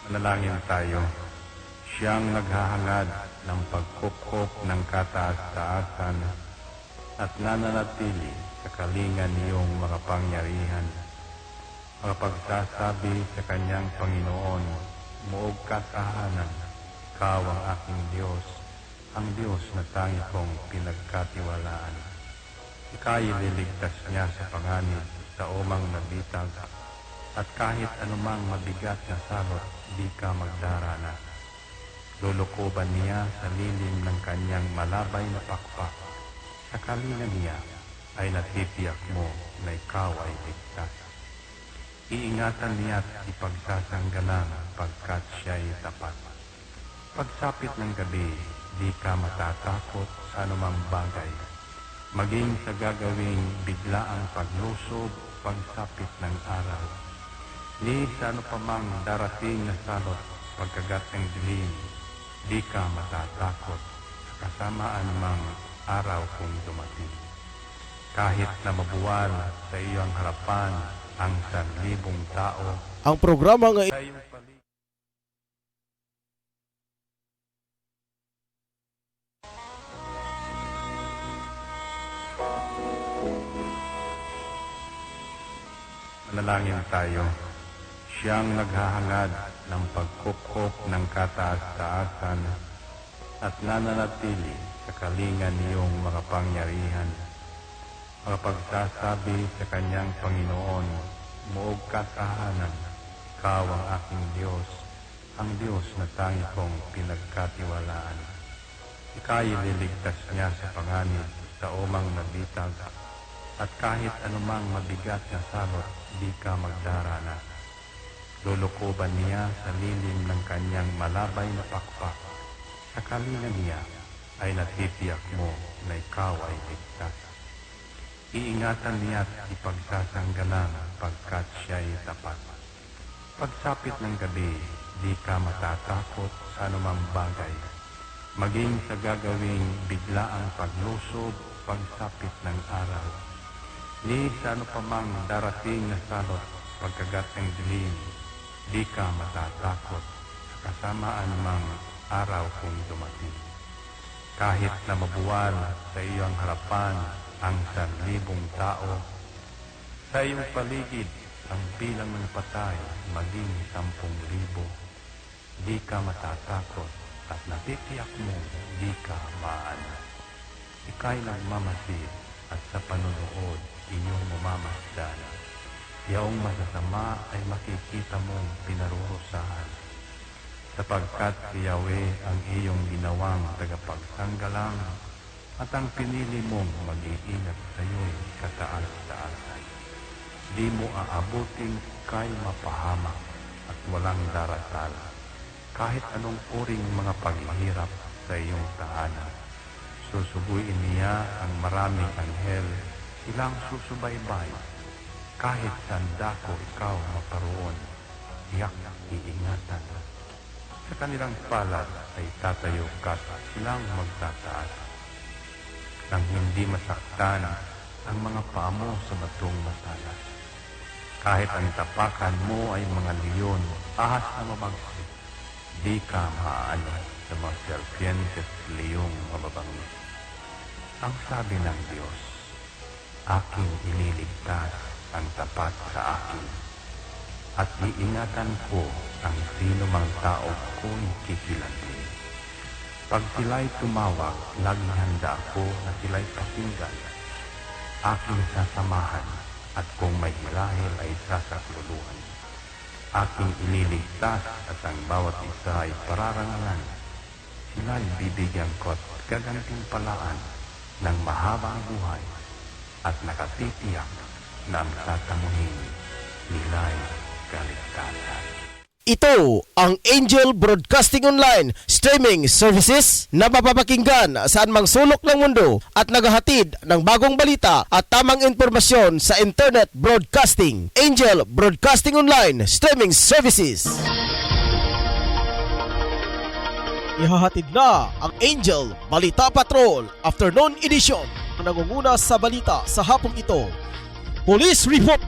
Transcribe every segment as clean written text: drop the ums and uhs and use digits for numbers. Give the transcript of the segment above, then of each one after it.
Manalangin tayo. Siyang naghahangad ng pagkupkop ng kataas-taasan at nananatili sa kalingan niyong makapangyarihan. Makapagsasabi sa kanyang Panginoon, muog kasahanan, ikaw ang aking Diyos, ang Diyos na tangi kong pinagkatiwalaan. Ika'y liligtas niya sa panganib sa umang nabitag, at kahit anumang mabigat na salot, di ka magdarana. Lulukoban niya sa lilim ng kanyang malabay na pakpak. Sa kalingan niya ay natitiyak mo na ikaw ay ligtas. Iingatan niya at ipagsasanggalang pagkat siya'y tapat. Pagsapit ng gabi, di ka matatakot sa anumang bagay. Maging sa gagawing biglaang paglusob, pagsapit ng araw. Ni sa ano pa mang darating na salot, pagkagat ng dilim, di ka matatakot sa kasamaan mang araw kung dumating. Kahit na mabuwal sa iyong harapan ang 1,000 tao, Ang programa nga sa iyong paligid, manalangin tayo. Siyang naghahangad ng pagkupkop ng kataas-taasan at nananatili sa kalingan niyong makapangyarihan. Makapagsasabi sa kanyang Panginoon, muog kasahanan, ikaw ang aking Diyos, ang Diyos na tangi kong pinagkatiwalaan. Ika'y liligtas niya sa panganib sa umang nabitag, at kahit anumang mabigat na salot, di ka magdarana. Lulukoban niya sa lilim ng kanyang malabay na pakpak. Sa kalingan niya ay natitiyak mo na ikaw ay ligtas. Iingatan niya at ipagsasanggalang pagkat siya'y tapat. Pagsapit ng gabi, di ka matatakot sa anumang bagay. Maging sa gagawing biglaang paglusob, pagsapit ng araw. Ni sa ano pa mang darating na salot, pagkagat ng dilim, di ka matatakot sa kasamaan mang araw kung dumating. Kahit na mabuwal sa iyong harapan ang 1,000 tao, sa iyong paligid ang bilang ng patay maging 10,000, di ka matatakot at natitiyak mo di ka maano. Ika'y nagmamasid at sa panunood inyong mamamasdan. Yaong masasama ay makikita mong pinarurusahan, sapagkat si Yahweh ang iyong ginawang tagapagsanggalang at ang pinili mong mag-iingat sa iyo'y kataas-taasan. Di mo aabuting kay mapahamak at walang darasal, kahit anong uring mga paghihirap sa iyong tahanan. Susubuin niya ang maraming anghel, silang susubaybay. Kahit saan dako ikaw maparoon, tiyak iingatan. Sa kanilang palad ay tatayo ka at silang magtataas. Nang hindi masaktan ang mga paa mo sa batong matalas. Kahit ang tapakan mo ay mga leon, ahas na mabagsik, di ka maaano sa mga serpientes at leong mababangis. Ang sabi ng Diyos, aking ililigtas ang tapat sa akin, at iingatan ko ang sino mang tao ko'y kikilantin. Pag sila'y tumawag, laging handa ako na sila'y pakinggan. Aking sasamahan, at kung may hilahil ay sasakluluhan. Aking ililigtas at ang bawat isa ay pararangalan. Sila'y bibigyan ko at gagantimpalaan ng mahabang buhay at nakatitiyak na ang tatamuhin nila'y kaligtasan. Ito ang Angel Broadcasting Online Streaming Services na mapapakinggan saan mang sulok ng mundo at naghahatid ng bagong balita at tamang impormasyon sa Internet Broadcasting. Angel Broadcasting Online Streaming Services. Ihahatid na ang Angel Balita Patrol Afternoon Edition na nangunguna sa balita sa hapong ito. Police Report,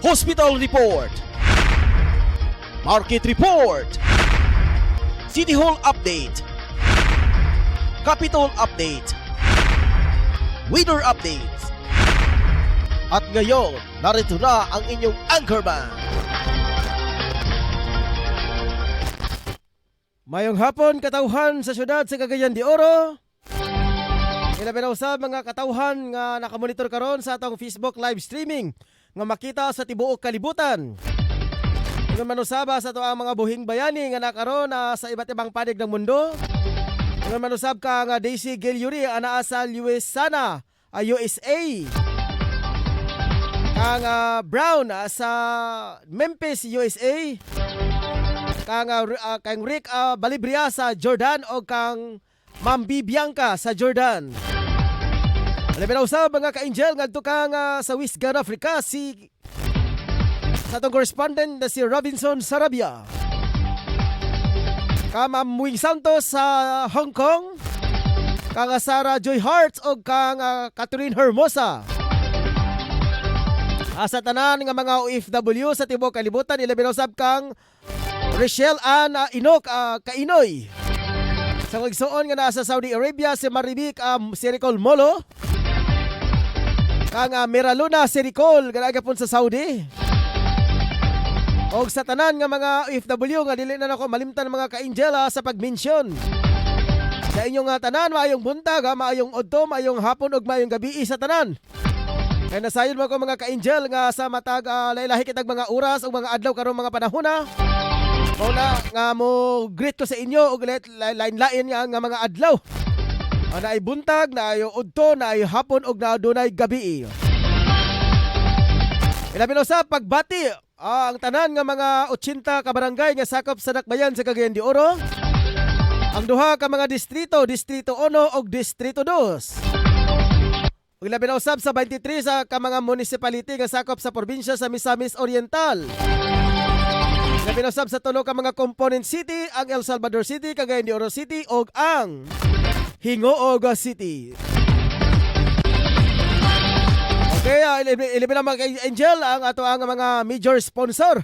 Hospital Report, Market Report, City Hall Update, Capitol Update, Weather Updates. At ngayon, narito na ang inyong anchorman. Mayong hapon katauhan sa syudad sa Cagayan de Oro. Ilabi na usab mga katauhan nga nakamonitor karon sa atong Facebook live streaming nga makita sa tibuok kalibutan. Ingon man usab sa ato ang mga buhing bayani nga nakaron sa iba't ibang panig ng mundo. Ingon man usab ka nga Daisy Gilyuri anaa sa USA. Kang Brown sa Memphis, USA. Kang Rick Balibria sa Jordan o kang Ma'am Bibianca sa Jordan. Alam na usab mga ka-angel ngadto kang sa Wisgan, Africa sa atong correspondent na si Robinson Sarabia. Kang Ma'am Wing Santos sa Hong Kong. Kang Sarah Joy Hearts o kang Catherine Hermosa. Sa tanan nga mga OFW sa tibuok kalibutan ilabi na usab kang Rochelle Ann Inok Kainoy. Sa igsuon nga nasa Saudi Arabia si Maribik Siricol Molo. Kang Miraluna Siricol ganagapon sa Saudi. Og sa tanan nga mga OFW nga dili na nako malimtan mga ka-angel sa pag-mention. Sa inyong tanan maayong buntag, maayong udto, maayong hapon ug maayong gabi sa tanan. Kaya nasayon mo ko mga ka-angel nga sa matag laylahi kitag mga oras o mga adlaw karong mga panahona. Muna nga mo greet ko sa inyo og lain-lain nga mga adlaw. Na ay buntag, na ay udto, na ay hapon og na dunay gabi. Ilabi na sa pagbati ang tanan nga mga 80 ka barangay nga sakop sa Dakbayan sa Cagayan de Oro. Ang duha ka mga distrito, Distrito 1 ug Distrito 2. Ug labi na usab sa 23 sa ka mga municipality nga sakop sa probinsya sa Misamis Oriental. Labi na usab sa tulo ka mga component city, ang El Salvador City, Cagayan de Oro City ug ang Hingooga City. Okay, ilabi na mga angel ang ato ang mga major sponsor.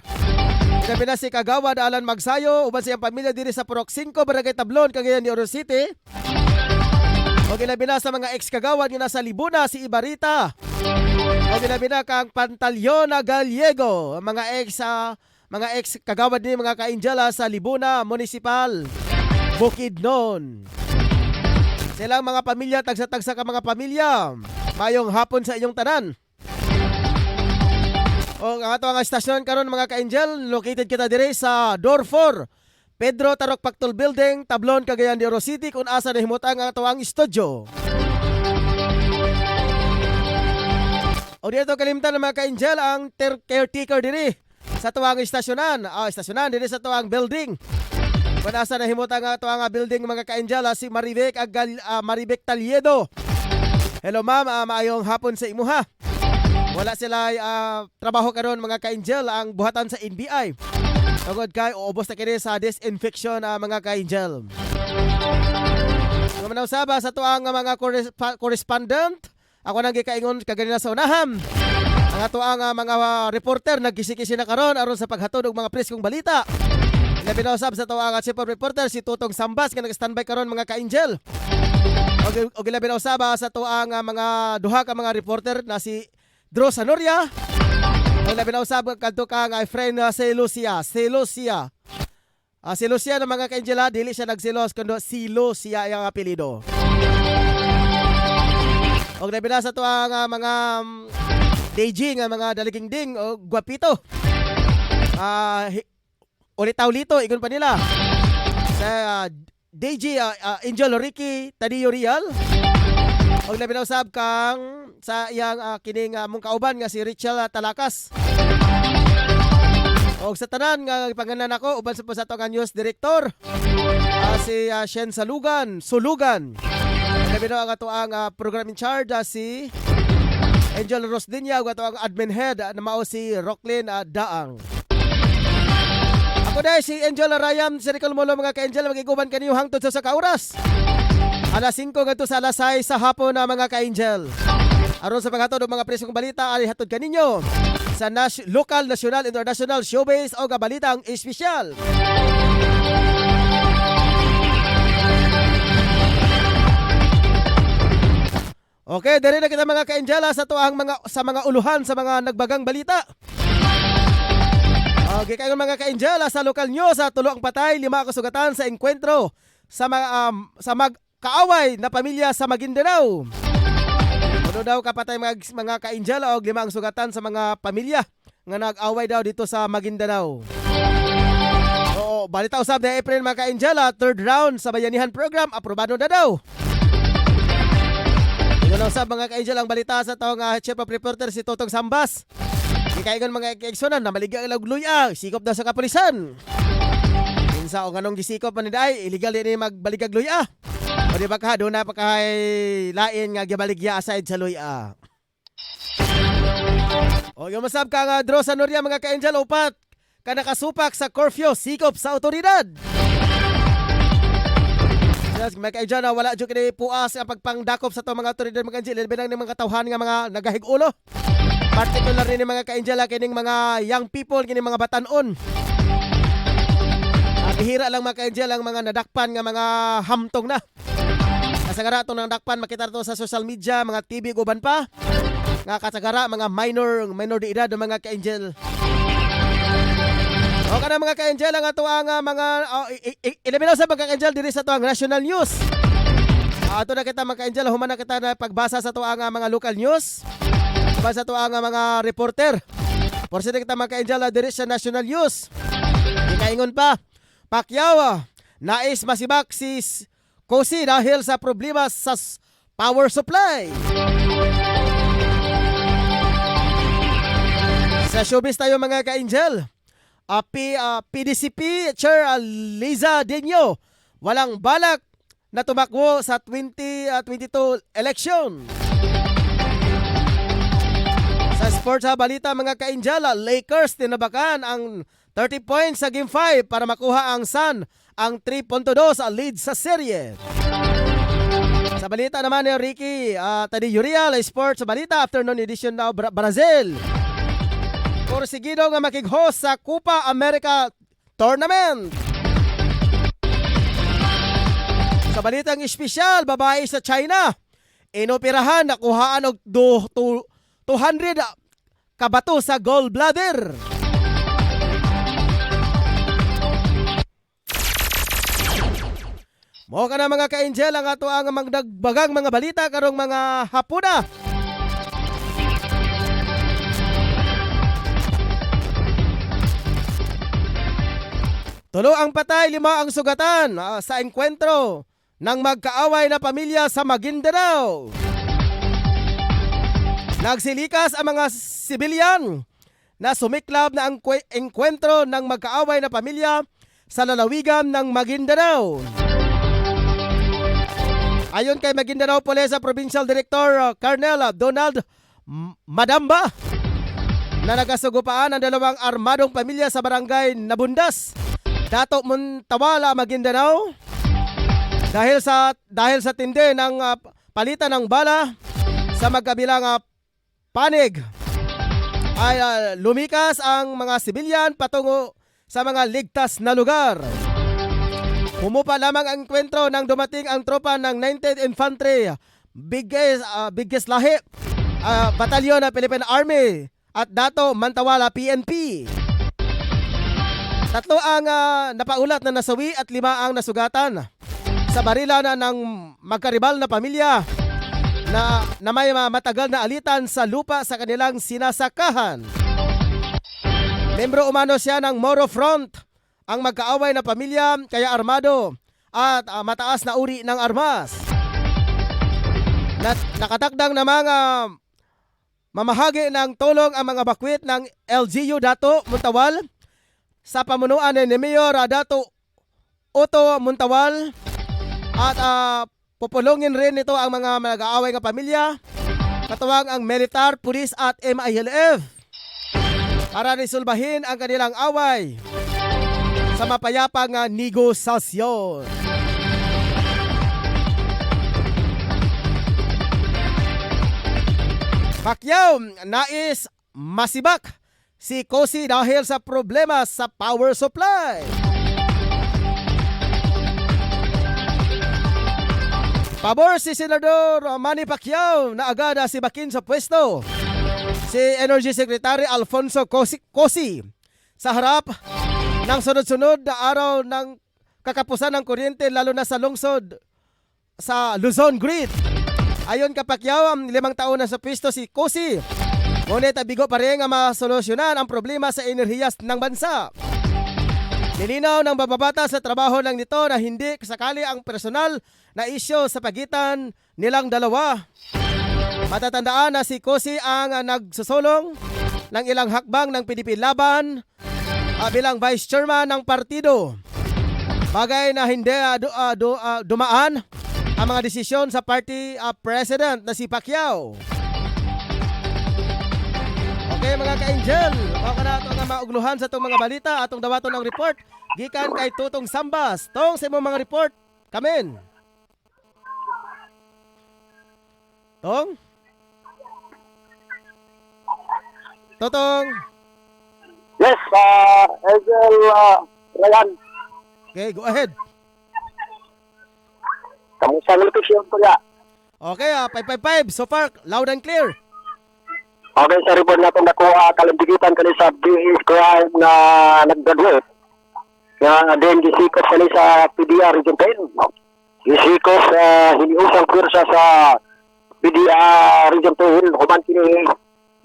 Ilabi na si Kagawad Alan Magsayo uban sa iyang pamilya diri sa Purok 5, Barangay Tablon, Cagayan de Oro City. O ginabi na sa mga ex-kagawad nga nasa Libuna, si Ibarita. O ginabi na kang Pantaleona Gallego, mga ex-kagawad ni mga ka-angela sa Libuna Municipal, Bukidnon. Silang mga pamilya, tagsa-tagsa ka mga pamilya. Mayong hapon sa inyong tanan. O ang ato ang estasyon karon mga ka-angel, located kita dire sa Door 4. Pedro Tarok Pactol Building, Tablon, Cagayan de Oro City, kung asa nahimutang ang atawang studio. O dito kalimtan ng mga ka-angel ang caretaker diri sa tuwang estasyonan. Estasyonan diri sa tuwang building. Kung asa nahimutang ang atawang building mga ka-angel si Maribek Taliedo. Hello ma'am, maayong hapon sa imuha. Wala sila trabaho karon mga ka-angel ang buhatan sa NBI. Tungod kay uubos na kini sa disinfection mga ka-angel. Naman usaba sa tuang mga correspondent, ako nang gikaingon kaganina sa unahan. Ang ato ang mga reporter nagkisi-kisi na karon aron sa paghatod og mga preskong balita. Labi na usab sa tuang chief reporter si Tutong Sambas nga nag-standby karon mga ka-angel. Og labi na usaba sa tuang mga duha ka mga reporter na si Dro Sanoria. Ang labi na usab kadto ka nga friend si Lucia. Si Lucia ng mga ka-angela, dili siya nagsilos kundo si Lucia ang apelyido. Og labi na sa to ang mga DJ nga mga daligingding o gwapito. Ulitaw-lito igon pa nila. Sa DJ Angel Ricky Tadio Real. Og labi na usab kang sa iyang kining mong kauban nga si Richel Talakas. Og sa tanan nga ipanganan ako uban sa ato nga news director si Shen Sulugan. Labi na ang ato ang program in charge si Angel Rosdinya ug ato ang admin head na mao si Rocklyn Daang. Ako dai si Angel Ryan Siricol Molo mga ka-angel magiguban kaniyo hangtod sa kauras. Alas 5 ngadto sa alas 6 sa hapon na mga ka-angel. Aron sa paghatod og mga presong balita ali hatod kaninyo sa lokal, nasyonal, international showbiz o balitang espesyal. Okay, diri na kita mga ka-Angela sa tuang mga uluhan sa mga nagbagang balita. Okay, kayo mga ka-Angela sa local news, sa tulo ang patay, 5 kasugatan sa enkwentro sa magkaaway na pamilya sa Maguindanao. Ano daw kapatay mga ka-Angela og 5 ang sugatan sa mga pamilya nga nag-away daw dito sa Maguindanao. Oo, balita usab na April mga ka-Angela, third round sa Bayanihan program aprobado na daw. Ito sa mga ka-Angel ang balita sa taong chief of reporter si Totong Sambas. Ikaingon mga ka-Exonan na maligya ilang luya, sikop daw sa kapulisan. Minsa o ganong gisikop man day, illegal din magbaligag luya. O di ba ka, doon na pa kay lain nga gibaligya aside sa luya. O yung masab ka nga draw sa Noria mga ka-Angel, upat ka nakasupak sa curfew, sikop sa otoridad. Mga ka-Angel, wala dyan kini puas ang pagpangdakop sa itong mga otoridad mga ka-Angel. Ilbinang ng mga katawhan nga mga nagahig-ulo. Particular rin ng mga ka-Angel, kining mga young people, kining mga batanon. Bihira lang mga ka-Angel ang mga nadakpan nga mga hamtong na. Kasagara itong nadakpan, makita ito sa social media, mga TV guban pa. Nga kasagara, mga minor de edad ng mga ka-Angel. O ka na mga ka-Angel, ang ato ang mga ilaminaw sa mga ka-Angel diri sa ito ang national news. Ato na kita mga ka-Angel, human na kita na pagbasa sa ito ang mga local news. Basa ito ang mga reporter. Porsi na kita mga ka-Angel diri sa national news. Ikaingon pa, Pacquiao, nais masibak si Cossy dahil sa problema sa power supply. Sa showbiz tayo mga ka-Angel. PDCP Chair Liza Dino walang balak na tumakbo sa 2022 election. Sa sports balita mga ka-Angel, Lakers tinabakan ang 30 points sa Game 5 para makuha ang Sun ang 3.2 lead sa serye. Sa balita naman ni Ricky Tadiyurial, sports balita afternoon edition na Brazil. Porsigido nga makig-host sa Copa America Tournament. Sa balitang espesyal, babae sa China, inoperahan, nakuhaan og 200 kabato sa gallbladder. Mo ka na mga ka-Angel, ang ato ang magdagbagang mga balita karong mga hapuna. Tulo ang patay, 5 ang sugatan sa enkwentro ng magkaaway na pamilya sa Maguindanao. Nagsilikas ang mga sibilyan na sumiklab na ang enkwentro ng magkaaway na pamilya sa lalawigan ng Maguindanao. Ayon kay Maguindanao Police Provincial Director Colonel Donald Madamba, na nagasugupaan ang 2 armadong pamilya sa barangay Nabundas, Dato Muntawala, Maguindanao, dahil sa tindi ng palitan ng bala sa magkabilang panig ay lumikas ang mga sibilyan patungo sa mga ligtas na lugar. Humupa lamang ang enkwentro nang dumating ang tropa ng 19th Infantry biggest lahi batalyon ng Philippine Army at Dato Mantawala PNP. 3 ang napaulat na nasawi at 5 ang nasugatan sa barila na ng magkaribal na pamilya na may matagal na alitan sa lupa sa kanilang sinasakahan. Membro umano siya ng Moro Front, ang magkaaway na pamilya, kaya armado at mataas na uri ng armas. Nakatakdang na mga mamahagi ng tulong ang mga bakwit ng LGU Dato Muntawal sa pamunuan ni Mayor Dato Otto Muntawal at pupulungin rin ito ang mga nag-aaway ng pamilya, katuwang ang militar, pulis at MILF para resolbahin ang kanilang away sa mapayapang negosasyon. Pacquiao nais masibak si Cossy dahil sa problema sa power supply. Pabor si Senador Manny Pacquiao na agad si bakin sa pwesto. Si Energy Secretary Alfonso Cossy sa harap ng sunod-sunod na araw ng kakapusan ng kuryente lalo na sa lungsod sa Luzon Grid. Ayon kay Pacquiao, 5 taon na sa pwesto si Cossy. Ngunit bigo pa rin ang masolusyonan ang problema sa enerhiya ng bansa. Nilinaw ng bababata sa trabaho lang nito na hindi sakali ang personal na isyo sa pagitan nilang dalawa. Matatandaan na si Cossy ang nagsusulong ng ilang hakbang ng PDP Laban bilang vice chairman ng partido. Bagay na hindi dumaan ang mga desisyon sa party president na si Pacquiao. Okay mga ka-angel, ako na ito nga maugluhan sa itong mga balita atong dawaton ng report gikan kay Tutong Sambas. Tong sa imong mga report, kamen. Tong? Tutong? Yes, Angel Ryan. Okay, go ahead. Kamusta ang location ko ya? Okay, 555. So far, loud and clear. Okay, sa report na itong nakuha kalimbigitan kani sa BS ko na nag-graduate. Na din gisikos kani sa PDR Region 10. Gisikos hiniusang kursa sa PDR Region 10. Human kini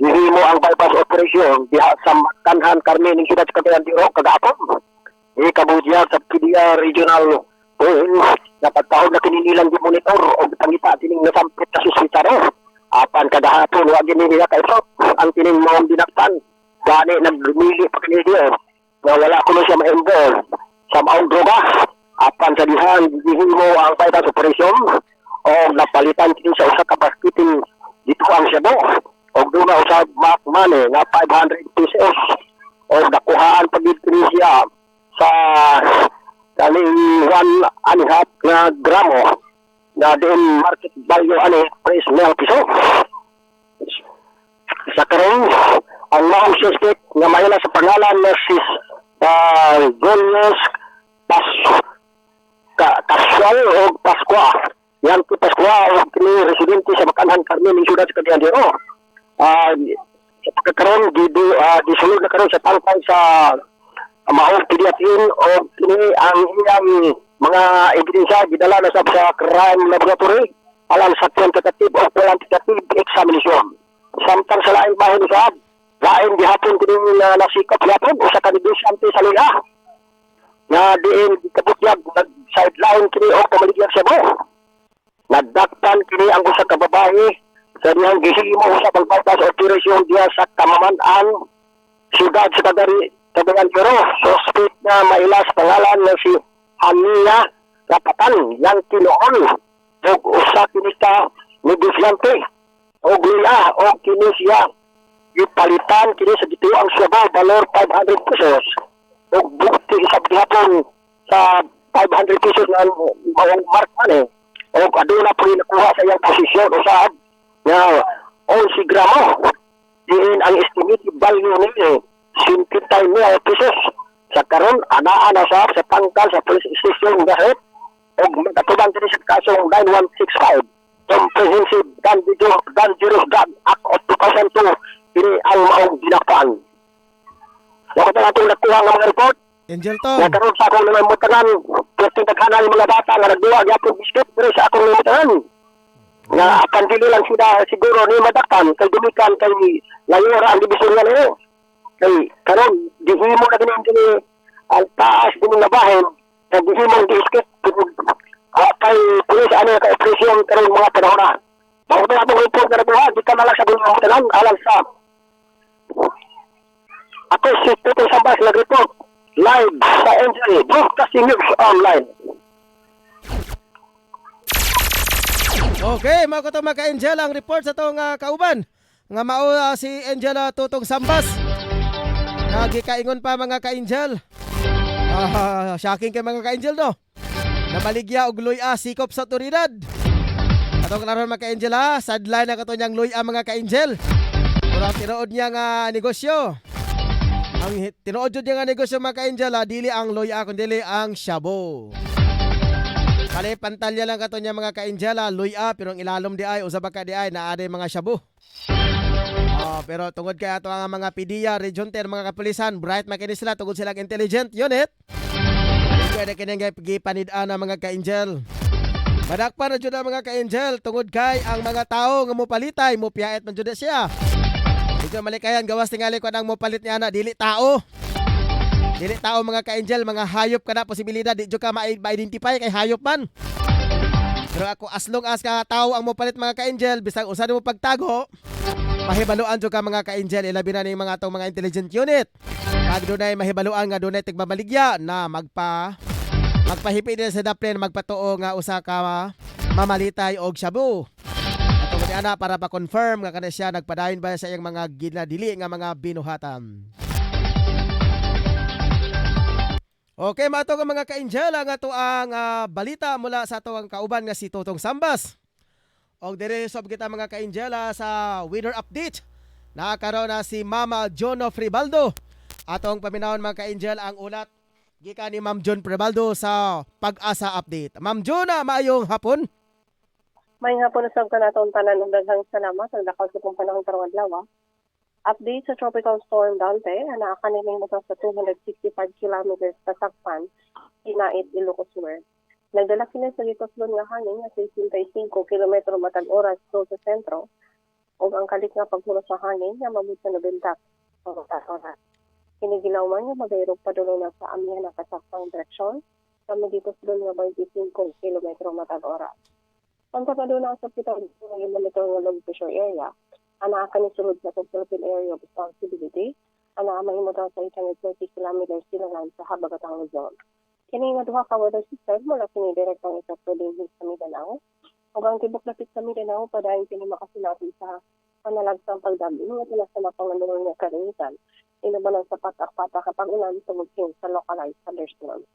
hihimo ang bypass operation diha sa Kanhan Carmen ng Siyudad sa Cagayan de Oro kagapon. Ikabudyag sa PDR Regional napagtahod na kininilang di monitor o pangita tining nasampit na suswitaro. Apan kadahapon wa gini nila kay Prop ang tining mga dinaktan. Gani nagmili pa kini diyo na wala kuno siya ma-involve sa maong droga. Apan sa dihan gihimo ang bypass operation o napalitan kini sa usa ka basketing dito ang Cebu o doon na usab money na 500 pesos o nakuhaan pagid kini siya sa kaling 1.5 na gramo na din market value price na piso. Sa karon ang maong suspect nga mayala sa pangalan na si Julius Casual o Pascua. Yan ko Pascua o kini residente sa Bakanhan Carmen ng Siyudad sa Cagayan de Oro. Sa pagkakaroon disulod na karon sa tangkay sa maong pediatrin o kini ang iyang mga ebidensya gidala na sa crime laboratory alang sa quantitative o quantitative examination. Samtang sa laing bahin sa laing gihapon kini nasikop yapon usa ka negosyante sa Liga na diin kabutyag nag-sideline kini o pamaligyan sa mo. Nagdaktan kini ang usa ka babae sa dihang gihimo sa bypass operation diha sa Kamaman-an siyudad sa Cagayan de Oro. Suspect na mailas pangalan na si Hania Rapatan yang tinuon o usa kini ka negosyante o gula o kini siya ipalitan kini sa gituang Cebu valor 500 pesos o bukti sa gihapon sa 500 pesos na mawang mark man o aduna po nakuha sa iyang posisyon usab na 11 gramo diin ang estimated value niya 59 pesos. Sa karon anaa na sa tangkal sa police station dahil o magkatubang din sa kasong 9165 Comprehensive Dangerous Drug Act of 2002 ini ang maong dinakpan. Wakit na natin nakuha ng mga report Angel Tong. nagkaroon sa akong namamutanan pwede naghanal yung mga bata nga nagduwa yapon biscuit pero sa akong namamutanan nga akan dili lang sila siguro ni madakpan kay dumikan kay layora ang dibisyon nga nila. Kay karon dihimo na kini ang taas din na bahin na dihimo diskit kay pulis ka operasyon karon mga panahon na. Bakit na itong report na nabuha di ka malang sa buong mga tanan alam sa ako si Tutong Sambas nag-report live sa NJ Broadcasting News Online. Okay, mga katong mga ka-angel ang report sa itong kauban nga mao si Angela Tutong Sambas. Nagikaingon pa mga ka-angel. Shocking kay mga ka-angel no. Namaligya og luya sikop sa otoridad. Atong naron mga ka-angel sadlay na kato niyang luya mga ka-angel. Pero tinuod niya nga negosyo. Ang tinuod jud nga negosyo mga ka-angel, dili ang luya kundi ang shabu. Kali pantalya lang kato niya mga ka-angel, luya pero ang ilalom di ay usa ka di ay naa day mga shabu. Pero tungod kay ato ang mga PDEA, Region 10, mga kapulisan, bright makini sila tungod silang intelligent unit. Pwede kining gipanid-an ang mga ka-angel. Madakpan na jud ang mga ka-angel tungod kay ang mga tao nga mopalitay, mopiait man jud siya. Dito malikayan gawas tingali ko ang mopalit niya na dili tao. Dili tao mga ka-angel, mga hayop ka na posibilidad di jud ka ma-identify kay hayop man. Pero ako as long as ka tao ang mopalit mga ka-angel, bisag usa mo pagtago, mahibaluan jud ka mga ka-angel, ilabi na ning mga atong mga intelligent unit. Kag dunay mahibaluan nga dunay tigmabaligya na magpahipit din sa daplin magpatuo nga usa ka mamalitay og shabu. Atong ana para pa-confirm nga kana siya nagpadayon ba sa iyang mga ginadili nga mga binuhatan. Okay, mato nga mga ka-angel ang ato ang balita mula sa ato ang kauban nga si Totong Sambas. Og dire sob kita mga ka-angel sa weather update. Nakakaroon na si Mama John Fribaldo. Atong paminawon mga ka-angel ang ulat gikan ni Ma'am John Fribaldo sa Pag-asa Update. Ma'am John, maayong hapon. May hapon na sab ka natong tanan ng daghang salamat ang dakaw sa kong panahon karong adlaw. Update sa Tropical Storm Dante, na kanilang mo sa 265 kilometers sa sakpan, Inait, Ilocos Sur. Nagdala kini sa litos-lon nga hangin nga 65 kilometro matag oras do sa sentro, o ang kalit nga paghulos sa hangin nga mabot sa 90 oras. Kinigilawan nga magayrog padulong na sa amihan na kasakpang direksyon, sa litos-lon nga 25 kilometro matag oras. Pagkapaduna sa pitong ng monitor nga low pressure area, ana ka ni sulod sa Philippine Area of Responsibility, ana mahimutang sa 830 kilometers silangan sa habagatang Luzon. Kini nga duha ka weather system mula kini direktang epekto din sa Mindanao. Ug ang tibok lapit sa Mindanao padayon kini makasinati sa panalagsang pagdambing nga tila sa napangalunan nga karingitan. Inabalang sa patak-patak kapag ulan tungod sa localized thunderstorms.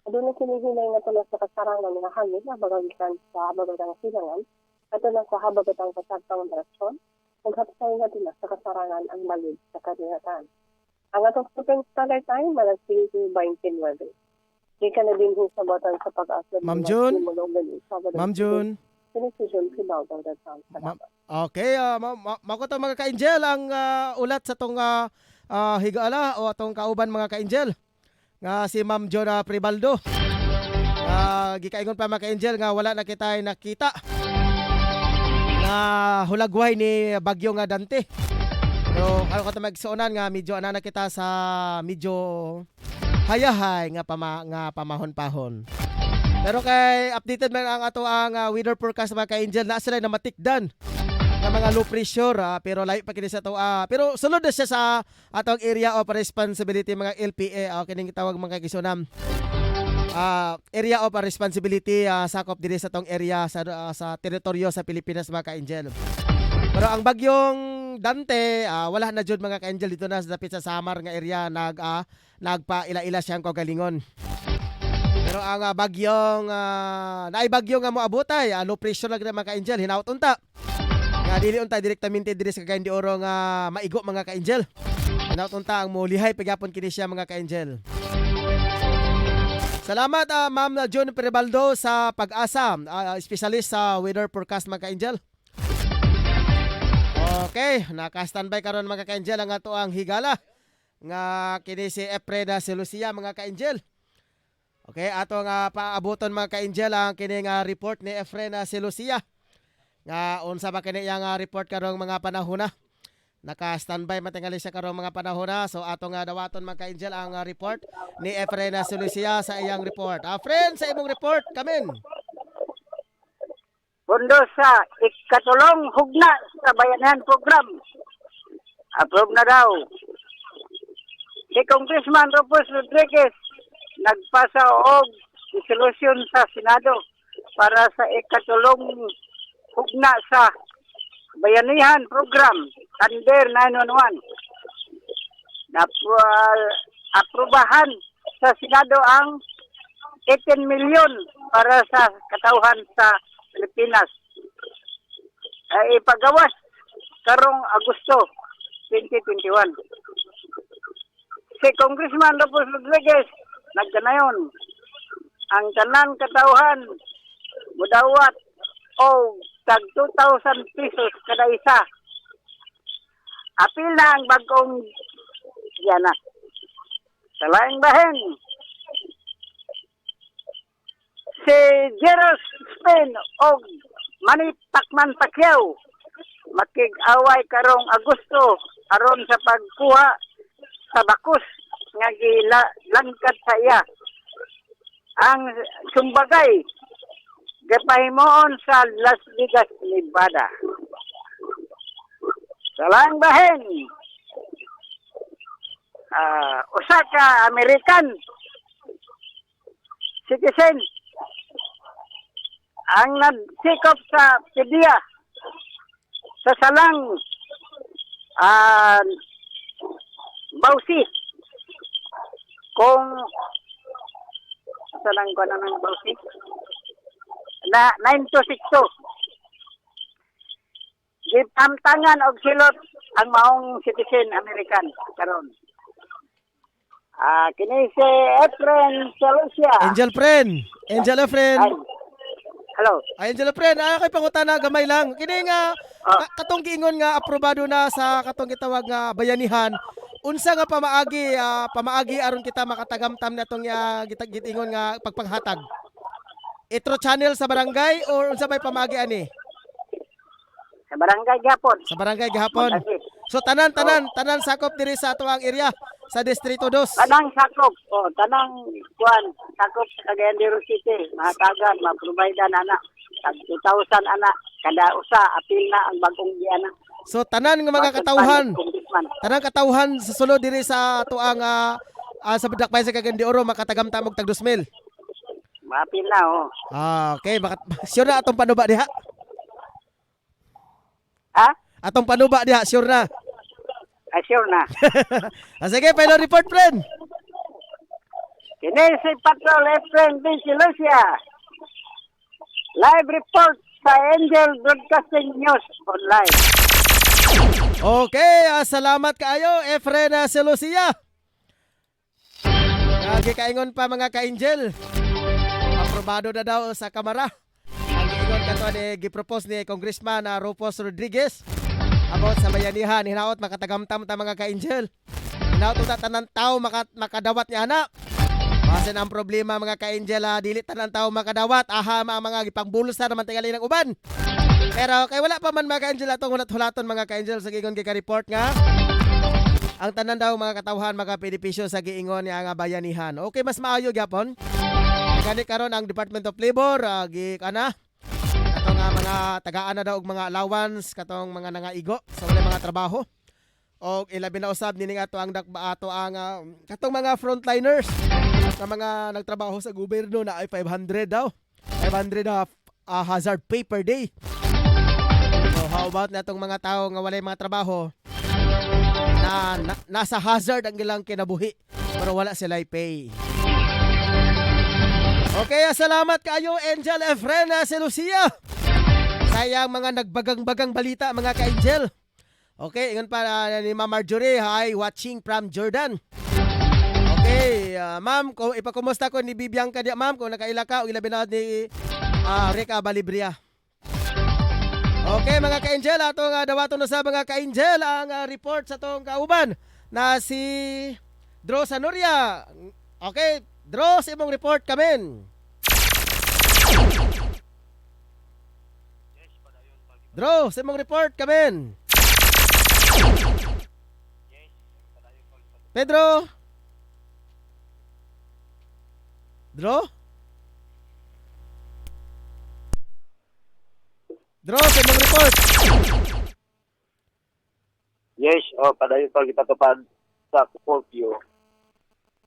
Aduna kini hinay nga tula sa kasarangan nga hangin nga bagagikan sa habagatang silangan at lang sa habagatang kasagtang direksyon. Maghatay nga din sa kasarangan ang malid sa kanihatan. Ang atong Philippine Standard Time, malas 29. Di ka na din sa batan sa pag-asa. Ma'am June? Ma'am June? Sinisisyon si Baldo. Okay, makuto mga ka-angel ang ulat sa tong higala o atong kauban mga ka-angel. Nga si Ma'am John Fribaldo. Gikaingon pa mga ka-angel nga wala na kita nakita na hulagway ni bagyo nga Dante. Pero ano ka magsuonan nga medyo ana kita sa medyo hayahay nga pamahon-pahon. Pero kay updated man ang ato ang weather forecast mga ka-angel na sila na matikdan ng mga low pressure pero layo pa kini sa to pero sulod na siya sa atong area of responsibility mga LPA kining tawag mga kisunam. Area of responsibility sakop diri sa tong area sa teritoryo sa Pilipinas mga ka-angel. Pero ang bagyong Dante wala na jud mga ka-angel dito na sa dapit sa Samar nga area nagpaila-ila siyang kagalingon. Pero ang bagyong naay bagyo nga moabotay low pressure lang mga ka-angel hinaut unta. Nga dili unta direktamente diri sa Cagayan de Oro nga maigo mga ka-angel. Hinaut unta ang mulihay pagyapon kini siya mga ka-angel. Salamat Ma'am John Fribaldo sa Pag-asa, specialist sa weather forecast mga ka-angel. Okay, naka-standby karon mga ka-angel ang ato ang higala nga kini si Efrena Lucia mga ka-angel. Okay, ato nga paaboton mga ka-angel ang kini nga report ni Efrena Lucia. Nga unsa ba kini yang report karong mga panahon na? Naka-standby matingali siya karong mga panahon na. So ato nga dawaton mga ka-angel ang report ni Efrena Lucia sa iyang report. Friend, sa imong report, kamen. Pundo sa ikatulong hugna sa bayanihan program. Approve na daw. Si Congressman Rufus Rodriguez nagpasa og resolution sa Senado para sa ikatulong hugna sa bayanihan program under 911. Aprubahan sa Senado ang 18 milyon para sa katauhan sa Pilipinas. Ipagawas karong Agosto 2021. si Congressman Lopez Rodriguez nagkanayon ang tanan katauhan mudawat o tag 2,000 pesos kada isa. Apil na ang bagong yana. Sa laing bahin, si Jeros Spain o Manny Pacman Pacquiao makig-away karong Agosto aron sa pagkuha sa bakos nga gilangkat sa iya. Ang sumbagay gapahimoon sa Las Vegas, Nevada. Sa laing bahin, usa ka American citizen ang nagsikop sa PDEA sa salang Bausi kung salang ko na ng Bausi na 9262 gitamtangan og silot ang maong citizen American karon. Kini si Efren Celusia. Angel Efren. Hello. Angel Efren, kay pangutana gamay lang. Kini nga katong giingon nga aprobado na sa katong gitawag nga bayanihan. Unsa nga pamaagi aron kita makatagamtam natong gitingon nga pagpanghatag. Itro channel sa barangay or unsa may pamaagi ani? Sa barangay gihapon. Sa barangay gihapon. So tanan sakop diri sa atuang area sa Distrito 2. Tanang sakop. Tanang kuan sakop sa Cagayan de Oro City. Mahatagan, ma-provide na tag 2,000 anak kada usa apil na ang bagong giana. So tanan nga mga katawhan. Tanang katawhan sa sulod diri sa atuang sa Dakbayan sa Cagayan de Oro makatagamtam og tag 2,000. Maapil na Okay, sure na atong panuba diha. Ha? Atong panuba diha, sure na. Sure na. Sige, final report, friend. Kini si Patrol Efren Celusia. Live report sa Angel Broadcasting News Online. Okay, salamat kaayo, Efren Celusia. Kaingon pa mga ka-Angel. Aprobado na daw sa Kamara. Ang giingon kato ni gipropose ni Congressman Rufus Rodriguez about sa bayanihan. Hinaot makatagamtam ta mga ka-Angel. Hinaot ta tanan tao makadawat niya anak. Basin ang problema mga ka-Angel, dili tanan tao makadawat. Ang mga gipangbulos na naman tingali ng uban. Pero kay wala pa man mga ka-Angel atong hulat-hulaton mga ka-Angel sa giingon kay ka-report nga ang tanan daw mga katawhan makabenepisyo sa giingon niya nga bayanihan. Okay, mas maayo gyapon. Gani karon ang Department of Labor katong mga tagaan na daw og mga allowance katong mga nangaigo sa wala mga trabaho. Og ilabi na usab nining ato ang katong mga frontliners sa mga nagtrabaho sa gobyerno na ay 500 daw. 500 hazard pay per day. So how about natong mga tao nga walay mga trabaho na nasa hazard ang ilang kinabuhi pero wala sila pay. Okay, salamat kayo Angel Efren Celusia. Sayang mga nagbagang-bagang balita mga ka-Angel. Okay, ingon pa ni Ma'am Marjorie, hi, watching from Jordan. Okay, ma'am, kung ipakumusta ko ni Bibiang ka diya, ma'am, kung nakaila ka o ilabi na ni Rica Balibria. Okay, mga ka-Angel, atong dawaton na sa mga ka-Angel ang report sa tong kauban na si Dro Sanoria. Okay, Dro, sa imong report kamen. Dro, sa imong report kamen. Pedro? Dro? Dro, sa imong report. Yes, padayon pa kita tupad sa Kuportio.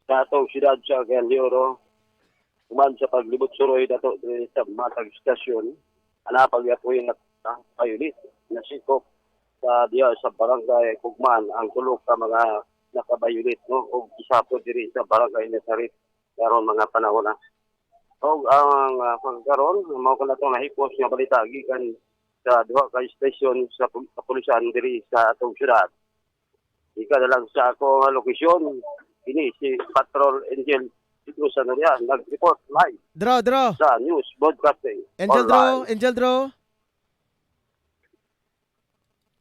Sa atong siyudad sa Cagayan de Oro, kuman sa paglibot suroy dato sa matag stasyon, anapag yapoy na payulit na sikop sa diya sa barangay Kugman ang tulog ka mga nakabayulit no o isa po diri sa barangay Nazaret karon mga panahon na. O ang pagkaron mao kana tong nahipos nga balita gikan sa duha ka stasyon sa kapulisan diri sa atong siyudad. Ika na lang sa ako lokasyon ini si Patrol Angel Pedro Sanoria nag-report live Draw. sa News Broadcasting Angel draw.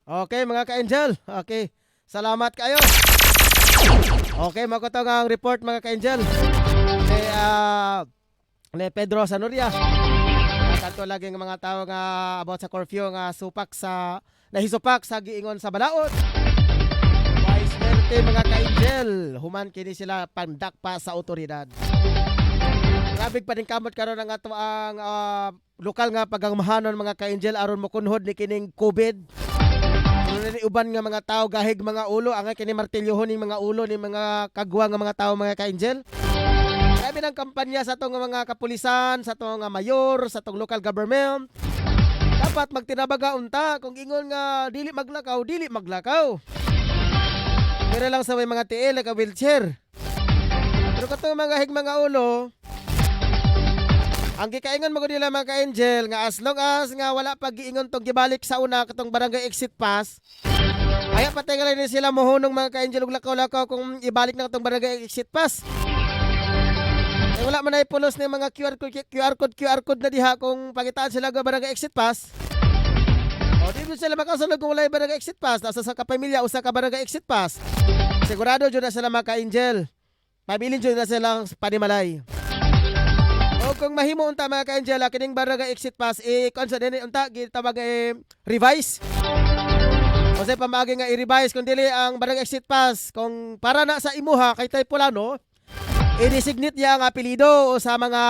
Okay, mga ka-Angel. Okay. Salamat kayo. Okay, makoto nga ang report mga ka-Angel. Ni Pedro Sanoria. Kanto lagi ng mga tao nga about sa curfew nga nahisupak sa giingon sa balaod. Wise swerte mga ka-Angel. Human kini sila pandakpa sa otoridad. Grabe pa din kamot karon ang ato ang lokal nga pagangmahanon mga ka-Angel aron mokunhod ni kining COVID. Ni uban nga mga tao gahig mga ulo ang kini martilyohon ning mga ulo ni mga kagwa nga mga tao mga ka-Angel. Grabe ng kampanya sa itong mga kapulisan, sa itong mayor, sa itong local government. Dapat magtinabaga unta kung ingon nga dili maglakaw. Pero lang sa may mga tiil, like a wheelchair. Pero katong mga hig mga ulo, ang gikaingon mo ko nila mga ka-Angel, nga as long as nga wala pag-iingon tong gibalik sa una katong barangay exit pass, kaya patay nga rin sila mohunong mga ka-Angel ug lakaw-lakaw kung ibalik na katong barangay exit pass. Wala man ay pulos ng mga QR code na diha kung pagitaan sila ng barangay exit pass. O di sila makasunod kung wala yung barangay exit pass. Nasa sa kapamilya usa ka barangay exit pass. Sigurado dyan na sila mga ka-Angel. Pabilin dyan na silang panimalay. O kung mahimo unta mga ka-Angel, kining barangay exit pass i-consider din unta gitawag revise. Kasi pamagi nga i-revise kung dili ang barangay exit pass kung para na sa imuha kay Tay Pulano. I-designate niya ang apelido o sa mga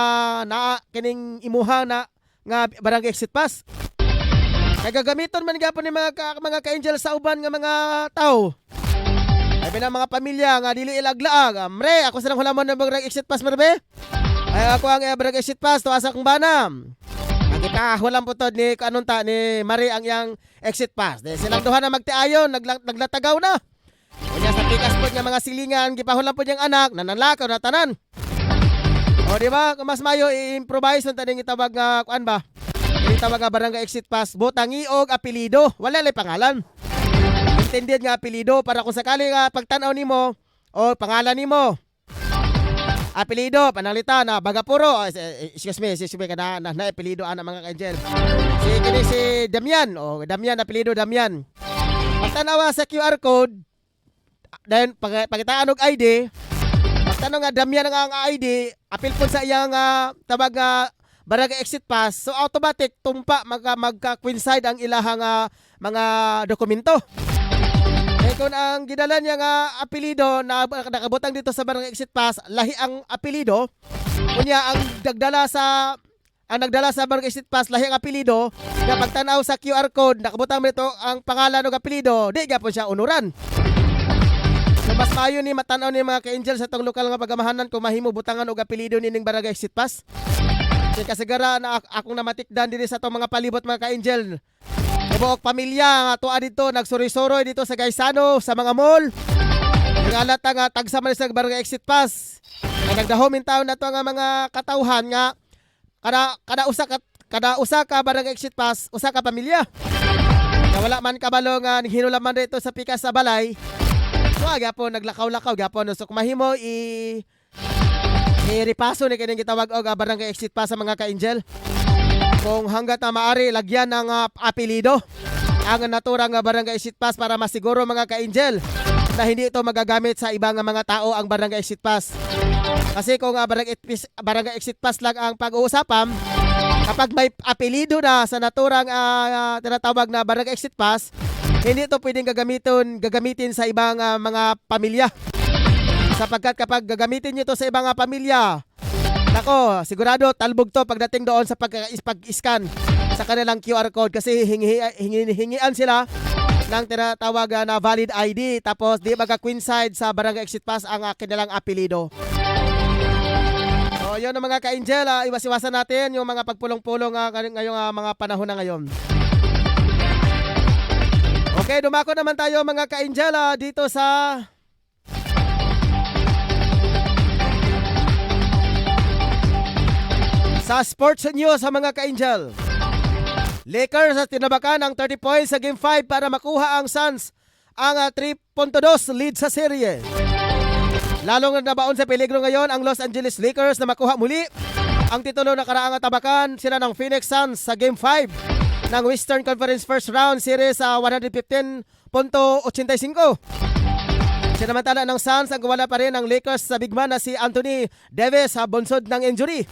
kining imuha na nga barangay exit pass. Kaya gagamiton man gapon ni mga ka-Angel sa uban nga mga tao. Ay binang mga pamilya nga dili ilaglaag. Mre, ako silang hulamon ng barangay exit pass marbe. Ay ako ang barangay exit pass tuwasa kong banam. Ang ikahulam po to ni kanunta ni Marie ang yang exit pass. Dahil silang duha na magtiayon, naglatagaw na. Kanya sa pikas po nga mga silingan, gipahulan po niyang anak, nananlakaw na tanan. O di ba, kung mas mayo i-improvise nung taning itawag nga, kuan ba? Itawag nga barangay exit pass, butangi og apelido, wala lay pangalan. Intended nga apelido para kung sakali nga pagtanaw nimo o pangalan nimo. Apelido, panalita na Bagapuro, excuse me, kada na apelido ana mga ka-Angel. Si Damian, Damian, apelido Damian. Pagtanawa sa QR code, then pagitaan og ID, pagtanong nga Damian nga ang ID, apil po sa iyang tabag nga barangay exit pass, so automatic tumpa magka-coincide ang ilahang mga dokumento. Kaya kung ang gidala niya nga apelido na nakabutang dito sa barangay exit pass, lahi ang apelido, kunya ang nagdala sa barangay exit pass, lahi ang apelido, na pagtanaw sa QR code, nakabutang dito ang pangalan ng apelido, di gapon siya unuran. So mas maayo ni matanaw ni mga ka-Angel sa tong lokal nga pagamahanan kung mahimo butangan og apelido nining barangay exit pass. Kasi kasagara na akong namatikdan diri sa tong mga palibot mga ka-Angel. Ibuok pamilya nga tuwa dito nagsuri-suroy dito sa Gaisano sa mga mall. Nagalata nga tagsa man sa barangay exit pass. Nga nagdahom in town na to nga mga katawhan nga kada usa ka barangay exit pass, usa ka pamilya. Nga wala man kabalo nga hinulam man dito sa pikas sa balay. So gapon naglakaw-lakaw gapon so kung mahimo i-repaso ni kining gitawag og barangay exit pass sa mga ka-Angel. Kung hanggat na maari lagyan ng apelido ang naturang barangay exit pass para masiguro mga ka-Angel na hindi ito magagamit sa ibang mga tao ang barangay exit pass. Kasi kung barangay exit pass lang ang pag-uusapan, kapag may apelido na sa naturang tinatawag na barangay exit pass, hindi ito pwedeng gagamitin sa ibang mga pamilya. Sapagkat kapag gagamitin nyo ito sa ibang pamilya, nako, sigurado talbog to pagdating doon sa pag-scan sa kanilang QR code kasi hingian sila ng tinatawag na valid ID tapos di magka-coincide sa barangay exit pass ang kanilang apelido. So yun ang mga ka-Angel, iwas-iwasan natin yung mga pagpulong-pulong ngayong mga panahon na ngayon. Okay, dumako naman tayo mga ka-Angel dito sa sports news sa mga ka-Angel. Lakers at tinabakan ang 30 points sa Game 5 para makuha ang Suns ang 3.2 lead sa serye. Lalong nabaon sa peligro ngayon ang Los Angeles Lakers na makuha muli ang titulo na karaang tabakan sila ng Phoenix Suns sa Game 5 ng Western Conference First Round Series sa 115.85. Sinamantala ng Suns ang wala pa rin ang Lakers sa big man na si Anthony Davis sa bunsod ng injury.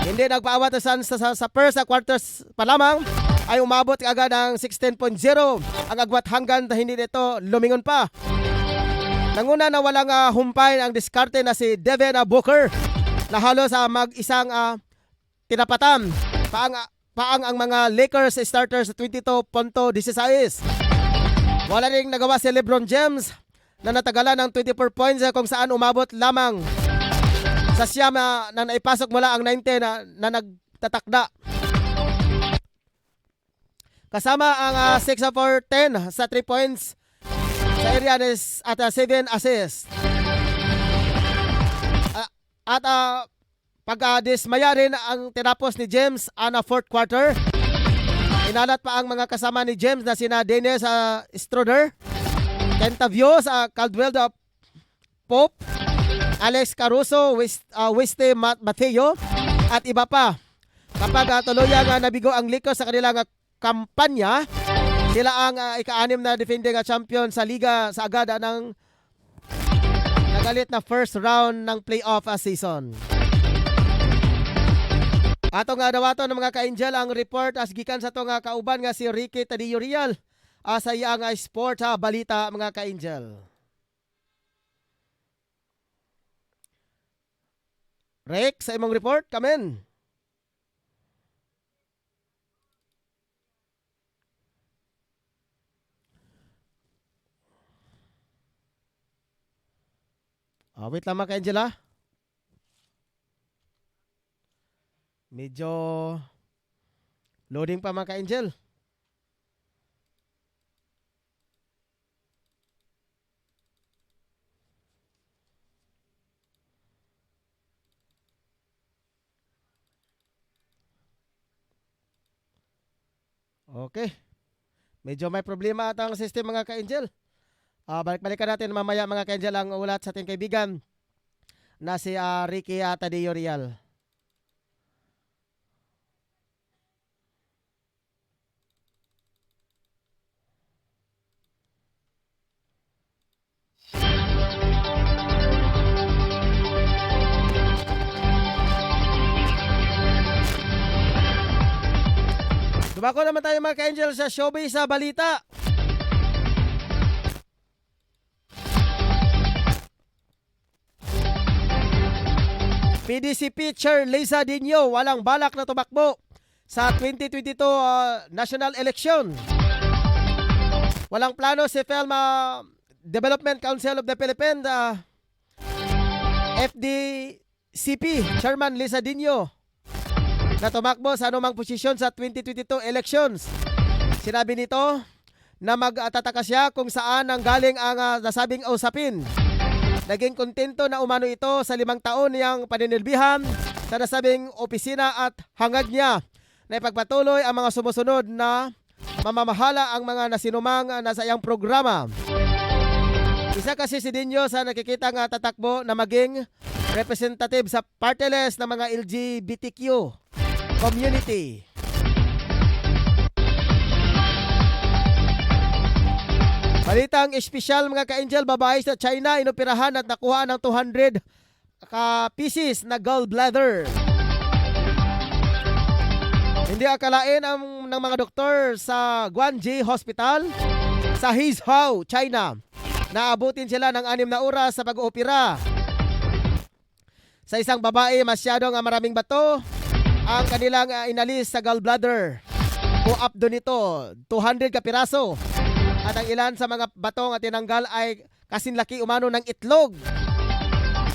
Hindi nagpaawat ang Suns sa first quarters pa lamang ay umabot agad ng 16.0 ang agwat hanggang na hindi nito lumingon pa. Nanguna na walang humpay ang diskarte na si Devin Booker na halos mag-isang tinapatan paang ang mga Lakers starters sa 22.16. Wala ring nagawa si LeBron James na natagalan ng 24 points kung saan umabot lamang sa siyam na naipasok mula ang 19 na nagtatakda. Kasama ang 6 for 10 sa 3 points sa area at 7 assists. At pag-dismaya rin ang tinapos ni James ang fourth quarter. Inalat pa ang mga kasama ni James na sina Dennis Schroeder, Kentavious, Caldwell Pope, Alex Caruso, Weste Mateo at iba pa. Kapag tuluyang nabigo ang Lakers sa kanilang kampanya, sila ang ika-6 na defending champion sa liga sa agad ng nagalit na first round ng playoff season. Atong dawaton ng mga ka-angel ang report as gikan sa itong kauban nga si Ricky Tadillo Real sa iyang sport balita mga ka-angel. Rick, sa imong report, kamen. Wait lang mga ka-angel ha. Medyo loading pa mga ka-angel. Okay. Medyo may problema ata ang system mga ka-angel. Balik-balikan natin mamaya mga ka-angel ang ulat sa ating kaibigan na si Ricky Tadillo Real. Dumako naman tayo mga ka-angel sa showbiz sa balita. PDCP Chair Liza Dino walang balak na tumakbo sa 2022 national election. Walang plano si Film Development Council of the Philippines FDCP Chairman Liza Dino na tumakbo sa anumang posisyon sa 2022 elections. Sinabi nito na magtataka siya kung saan ang galing ang nasabing usapin. Naging kontento na umano ito sa 5 taon niyang paninilbihan sa nasabing opisina at hangad niya na ipagpatuloy ang mga sumusunod na mamamahala ang mga nasinumang nasa iyang programa. Isa kasi si Dino sa nakikitang tatakbo na maging representative sa party list ng mga LGBTQ community. Balitang espesyal mga ka-angel, babae sa China inoperahan at nakuha ng 200 pieces na gallbladder. Hindi akalain ng mga doktor sa Guangzhou Hospital sa Hizhou, China. Naabutin sila ng 6 na oras sa pag-oopera. Sa isang babae, masyadong maraming bato ang kanilang inalis sa gallbladder. O abdo nito, 200 kapiraso. At ang ilan sa mga batong at tinanggal ay kasinlaki umano ng itlog.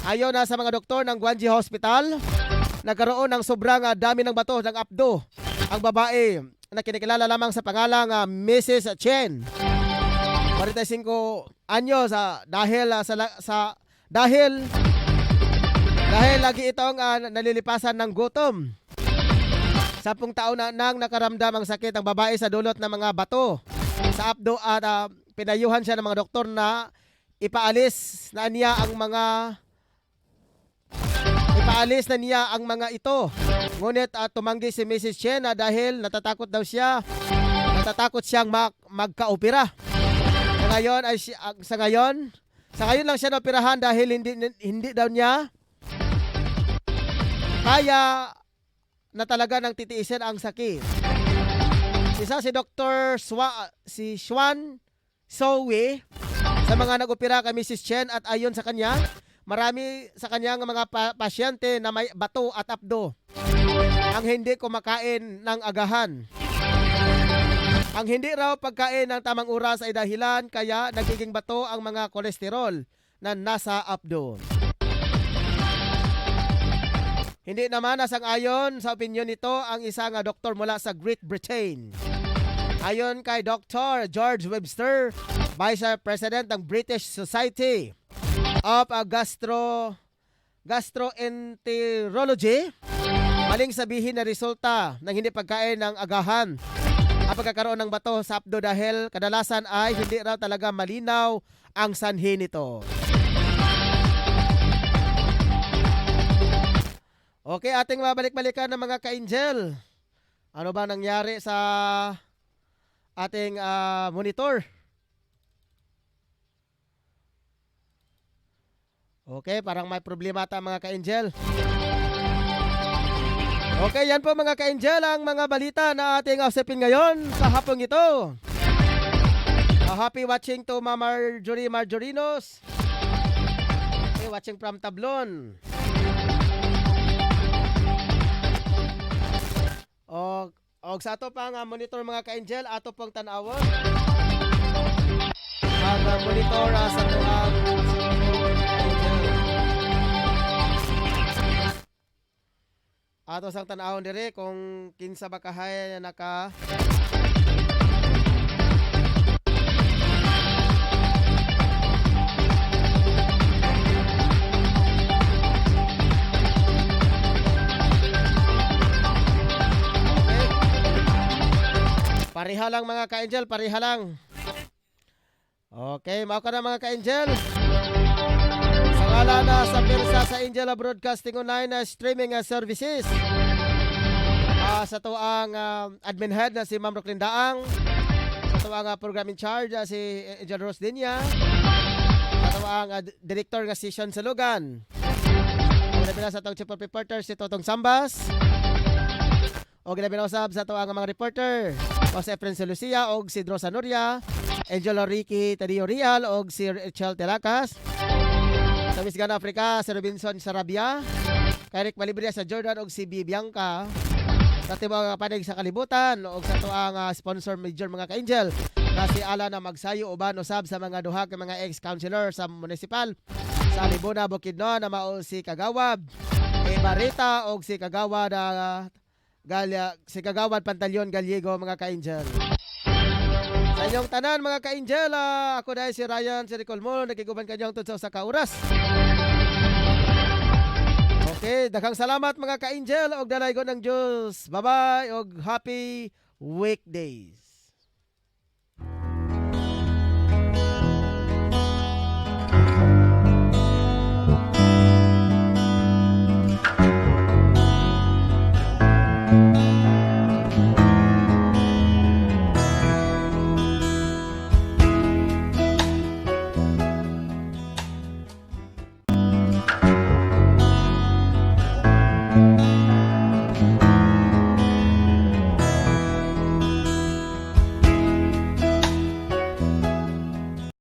Ayon na sa mga doktor ng Guangzhou Hospital, nagkaroon ng sobrang dami ng bato ng abdo ang babae na kinikilala lamang sa pangalang Mrs. Chen. 45 anyos dahil lagi itong nalilipasan ng gutom. 10 taon na nang nakaramdam ang sakit ang babae sa dulot ng mga bato sa abdo at pinayuhan siya ng mga doktor na ipaalis na niya ang mga ipaalis na niya ang mga ito. Ngunit tumanggi si Mrs. Chen na dahil natatakot daw siya. Natatakot siyang magka-opera. Sa ngayon lang siya naoperahan dahil hindi daw niya kaya na talaga nang titiisin ang sakit. Isa si Dr. Xuan Sowe sa mga nag-opera kay Mrs. Chen at ayon sa kanya, marami sa kanyang mga pasyente na may bato at abdo ang hindi kumakain ng agahan. Ang hindi raw pagkain ng tamang oras ay dahilan kaya nagiging bato ang mga kolesterol na nasa abdo. Hindi naman nasang-ayon sa opinyon nito ang isang doktor mula sa Great Britain. Ayon kay Dr. George Webster, Vice President ng British Society of Gastroenterology, maling sabihin na resulta ng hindi pagkain ng agahan ang pagkakaroon ng bato sa abdo dahil kadalasan ay hindi raw talaga malinaw ang sanhi nito. Okay, ating mabalik-balikan ng mga ka-angel. Ano ba nangyari sa ating monitor? Okay, parang may problema ata mga ka-angel. Okay, yan po mga ka-angel ang mga balita na ating usapin ngayon sa hapong ito. Happy watching to Mama Marjorinos. Okay, watching from Tablon. Og sa ato pang monitor mga ka-angel, ato pong tanawon. Ang monitor sa ato ang ato sang tanawon dire kung kinsa ba kahay na naka Pariha lang mga ka-angel, pariha lang. Okay, mao ka na mga ka-angel. Sa ngalan na sa pirsa sa Angel Broadcasting Online streaming services. Sa tuang admin head na si Ma'am Rocklyn Daang. Sa tuang program in charge si Angel Rose Dinya. Sa tuang director nga si Sean Salugan. Ginabi sa tuang chief of reporter si Totong Sambas. O ginabi na usab sa tuang mga reporter. O si Efren Lucia o si Drosa Nuria, Angelo Ricky Tadio Real o si Rachel Telacas. Sa Miss Ghana Africa, si Robinson Sarabia, kay Rick Malibria sa Jordan o si B. Bianca. Sa tibang panig sa kalibutan o sa tuang sponsor major mga ka-angel na si Ala na Magsayo uban usab sa mga duha ka mga ex-councilor sa municipal sa Libuna, Bukidnon na mao si Kagawad Ibarita o si Kagawad si Kagawad Pantalyon Gallego mga ka-angel. Sa inyong tanan mga ka-angel, ako dahil si Ryan Siricolmo, nagkiguban kanyang tutsaw sa kauras. Okay, daghang salamat mga ka-angel og dalaygon ng Diyos. Bye-bye og happy weekdays.